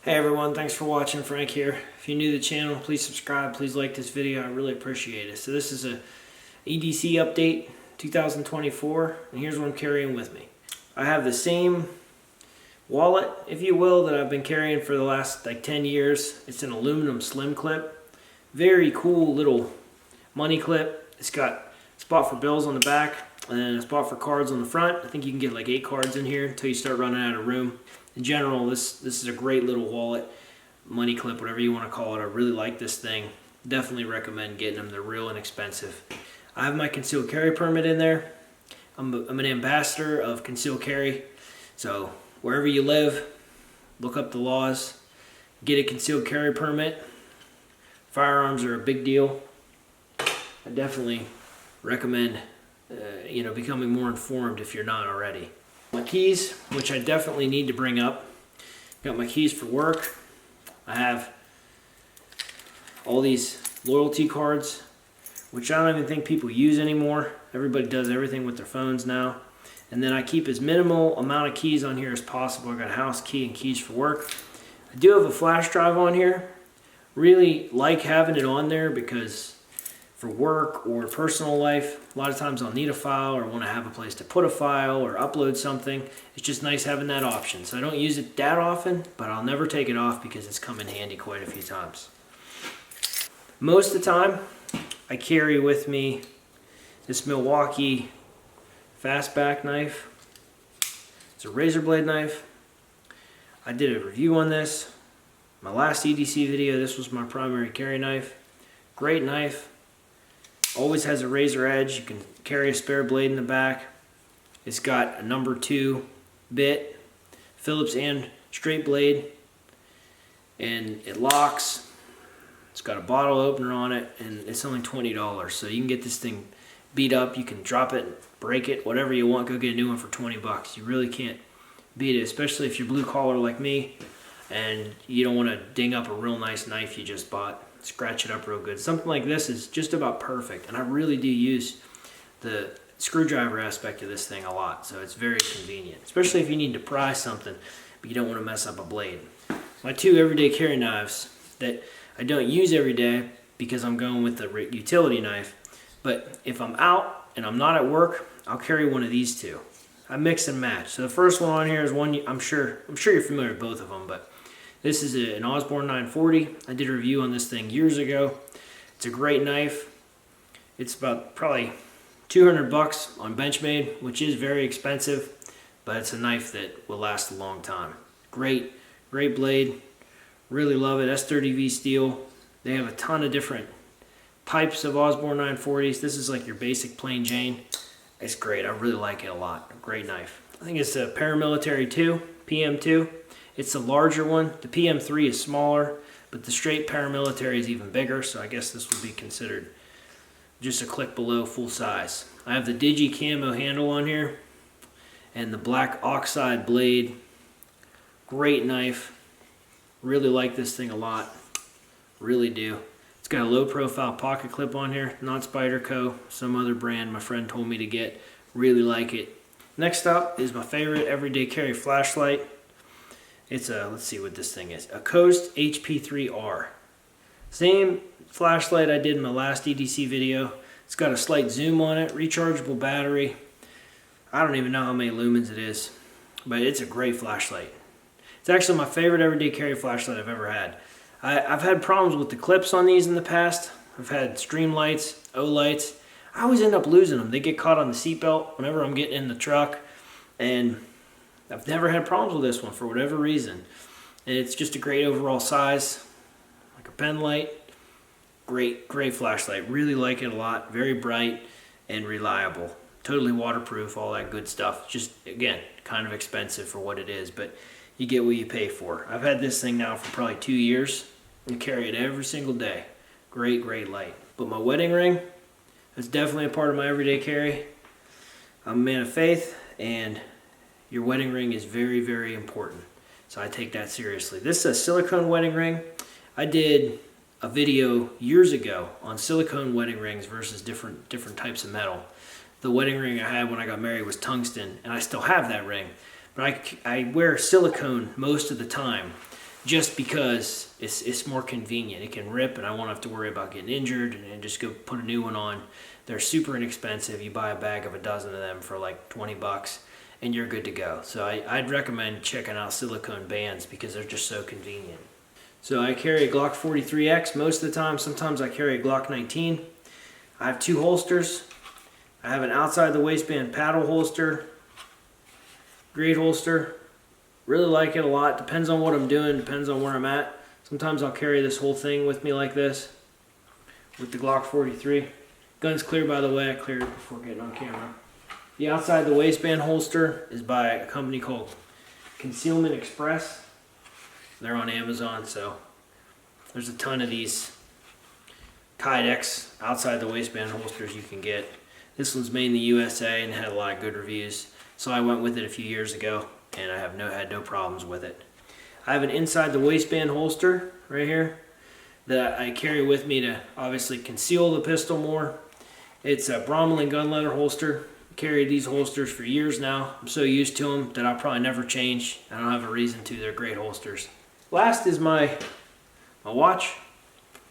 Hey everyone, thanks for watching. Frank here. If you're new to the channel, please subscribe, please like this video, I really appreciate it. So this is a EDC update 2024, and here's what I'm carrying with me. I have the same wallet, if you will, that I've been carrying for the last 10 years. It's an aluminum slim clip. Very cool little money clip. It's got a spot for bills on the back and then a spot for cards on the front. I think you can get like 8 cards in here until you start running out of room. In general, this is a great little wallet, money clip, whatever you want to call it. I really like this thing. Definitely recommend getting them. They're real inexpensive. I have my concealed carry permit in there. I'm an ambassador of concealed carry. So wherever you live, look up the laws, get a concealed carry permit. Firearms are a big deal. I definitely recommend becoming more informed if you're not already. My keys, which I definitely need to bring up. Got my keys for work. I have all these loyalty cards, which I don't even think people use anymore. Everybody does everything with their phones now. And then I keep as minimal amount of keys on here as possible. I got a house key and keys for work. I do have a flash drive on here. Really like having it on there because for work or personal life, a lot of times I'll need a file or want to have a place to put a file or upload something. It's just nice having that option. So I don't use it that often, but I'll never take it off because it's come in handy quite a few times. Most of the time, I carry with me this Milwaukee fastback knife. It's a razor blade knife. I did a review on this. My last EDC video, this was my primary carry knife. Great knife. Always has a razor edge. You can carry a spare blade in the back. It's got a number 2 bit, Phillips and straight blade, and it locks. It's got a bottle opener on it, and it's only $20. So you can get this thing beat up. You can drop it, break it, whatever you want. Go get a new one for 20 bucks. You really can't beat it, especially if you're blue collar like me and you don't want to ding up a real nice knife you just bought. Scratch it up real good. Something like this is just about perfect, and I really do use the screwdriver aspect of this thing a lot, so it's very convenient, especially if you need to pry something but you don't want to mess up a blade. My 2 everyday carry knives that I don't use every day because I'm going with the utility knife, but if I'm out and I'm not at work, I'll carry one of these 2. I mix and match. So the first one on here is one I'm sure you're familiar with both of them, but this is an Osborne 940. I did a review on this thing years ago. It's a great knife. It's about probably 200 bucks on Benchmade, which is very expensive, but it's a knife that will last a long time. Great blade. Really love it. S30V steel. They have a ton of different types of Osborne 940s. This is like your basic plain Jane. It's great. I really like it a lot. Great knife. I think it's a Paramilitary 2, PM2. It's the larger one. The PM3 is smaller, but the straight Paramilitary is even bigger, so I guess this would be considered just a click below full size. I have the Digi Camo handle on here and the black oxide blade. Great knife. Really like this thing a lot. Really do. It's got a low profile pocket clip on here, not Spyderco, some other brand my friend told me to get. Really like it. Next up is my favorite everyday carry flashlight. It's a, let's see what this thing is, a Coast HP3R. Same flashlight I did in my last EDC video. It's got a slight zoom on it, rechargeable battery. I don't even know how many lumens it is, but it's a great flashlight. It's actually my favorite everyday carry flashlight I've ever had. I've had problems with the clips on these in the past. I've had stream lights, O-lights. I always end up losing them. They get caught on the seatbelt whenever I'm getting in the truck, and I've never had problems with this one for whatever reason. And it's just a great overall size, like a pen light. Great flashlight. Really like it a lot. Very bright and reliable. Totally waterproof, all that good stuff. Just, again, kind of expensive for what it is, but you get what you pay for. I've had this thing now for probably 2 years and carry it every single day. Great light. But my wedding ring, that's definitely a part of my everyday carry. I'm a man of faith, and your wedding ring is very important. So I take that seriously. This is a silicone wedding ring. I did a video years ago on silicone wedding rings versus different types of metal. The wedding ring I had when I got married was tungsten, and I still have that ring. But I wear silicone most of the time just because it's more convenient. It can rip and I won't have to worry about getting injured and just go put a new one on. They're super inexpensive. You buy a bag of a dozen of them for like 20 bucks and you're good to go. So I'd recommend checking out silicone bands because they're just so convenient. So I carry a Glock 43X most of the time. Sometimes I carry a Glock 19. I have 2 holsters. I have an outside the waistband paddle holster. Great holster. Really like it a lot. Depends on what I'm doing, depends on where I'm at. Sometimes I'll carry this whole thing with me like this with the Glock 43. Gun's clear, by the way. I cleared it before getting on camera. The outside the waistband holster is by a company called Concealment Express. They're on Amazon, so there's a ton of these Kydex outside the waistband holsters you can get. This one's made in the USA and had a lot of good reviews, so I went with it a few years ago and I have had no problems with it. I have an inside the waistband holster right here that I carry with me to obviously conceal the pistol more. It's a Bromley gun leather holster. I carried these holsters for years now. I'm so used to them that I'll probably never change. I don't have a reason to. They're great holsters. Last is my watch.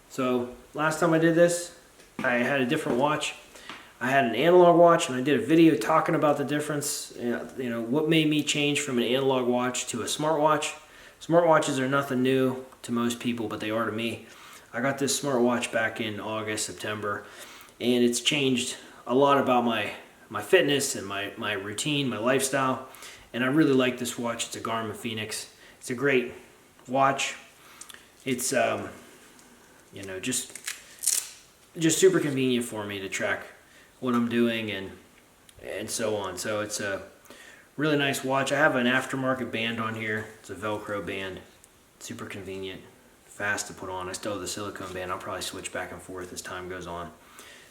So last time I did this, I had a different watch. I had an analog watch and I did a video talking about the difference, you know, what made me change from an analog watch to a smartwatch. Smartwatches are nothing new to most people, but they are to me. I got this smartwatch back in August, September, and it's changed a lot about my fitness and my routine, my lifestyle, and I really like this watch. It's a Garmin Phoenix. It's a great watch. It's you know, just super convenient for me to track what I'm doing and so on. So it's a really nice watch. I have an aftermarket band on here. It's a Velcro band. Super convenient, fast to put on. I still have the silicone band. I'll probably switch back and forth as time goes on.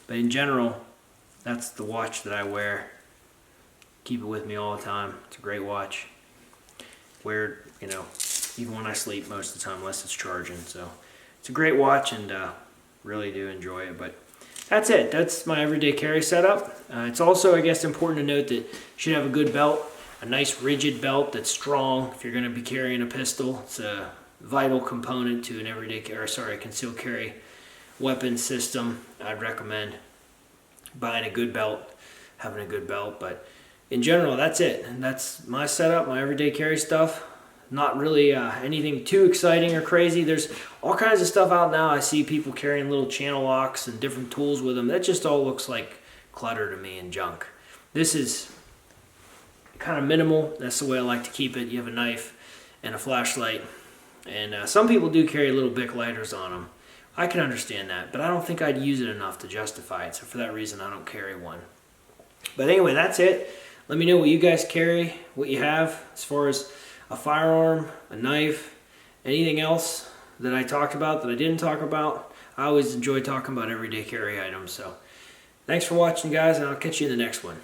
But in general, that's the watch that I wear. Keep it with me all the time. It's a great watch. Wear it, you know, even when I sleep most of the time, unless it's charging. So it's a great watch and really do enjoy it. But that's it. That's my everyday carry setup. It's also, I guess, important to note that you should have a good belt, a nice rigid belt that's strong. If you're going to be carrying a pistol, it's a vital component to an everyday carry, concealed carry weapon system. I'd recommend buying a good belt, having a good belt. But in general, that's it. And that's my setup, my everyday carry stuff. Not really anything too exciting or crazy. There's all kinds of stuff out now. I see people carrying little channel locks and different tools with them. That just all looks like clutter to me and junk. This is kind of minimal. That's the way I like to keep it. You have a knife and a flashlight. And some people do carry little Bic lighters on them. I can understand that, but I don't think I'd use it enough to justify it. So for that reason, I don't carry one. But anyway, that's it. Let me know what you guys carry, what you have as far as a firearm, a knife, anything else that I talked about that I didn't talk about. I always enjoy talking about everyday carry items. So thanks for watching, guys, and I'll catch you in the next one.